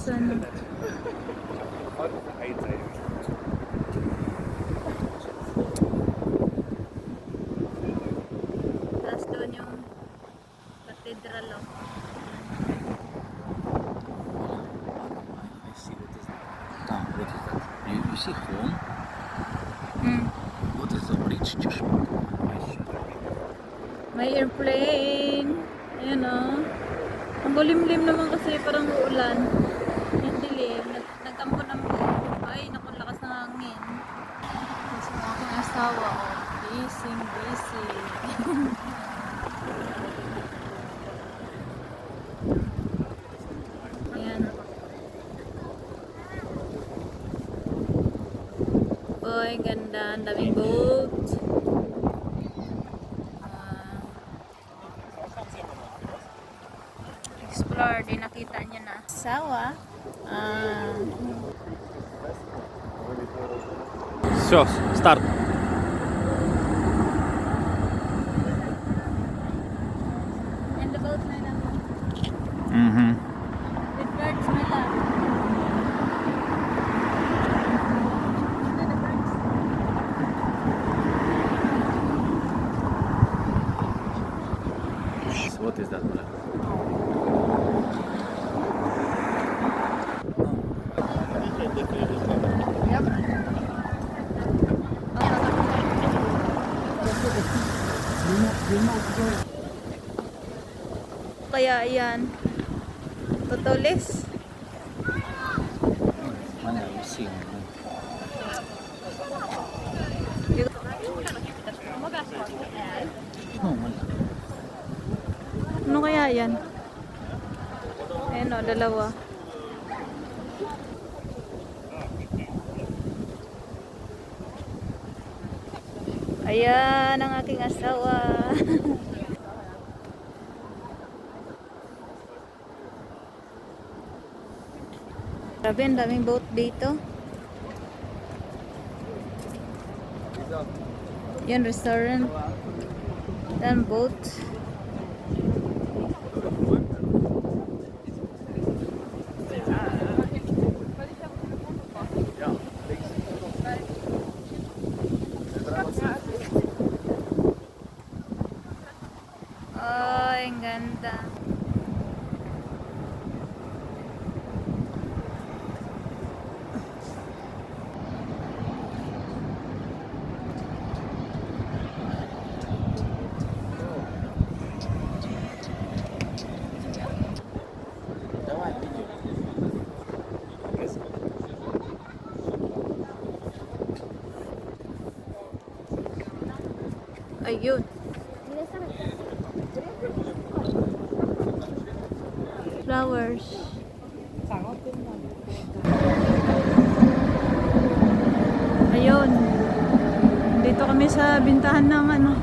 ano. Tapos doon yung cathedral lang. I see what is that. What is that? You see home? What is the bridge? May airplane. Ayan o. Ang bulim-lim naman kasi parang uulan. Yung dilim. Nagkampo-nampo. Ay, naku, lakas ng hangin. Kasi ang aking asawa. Busy. Ayan. Uy, ganda. Ang daming boat. Explore, di nakita niya na. Sawa. Все, старт. And the boat na lang. Угу. With birds na lang. What is that? Kaya yan. Tutulis. Mana isi? Oh, mana? Ano kaya yan? Ayan o, dalawa. Ayan ang aking asawa. Grabe, ang daming boat dito. Yan, restaurant. Dan boat. Ay, ang ganda. Ayun. Flowers. Ayun. Dito kami sa bintahan ng ano.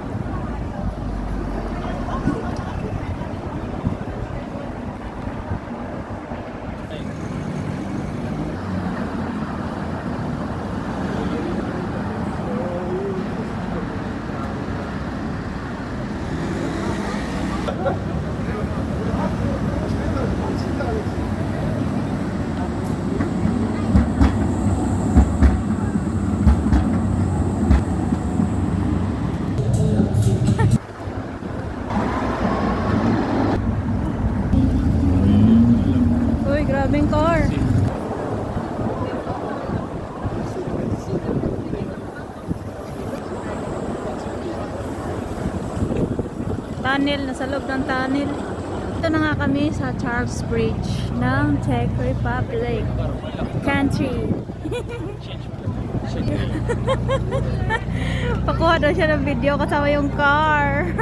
Uy, grabing car. Tunnel, nasa loob ng tunnel. Ito na nga kami sa Charles Bridge ng Czech Republic country. Pakuha daw siya ng video kasama yung car.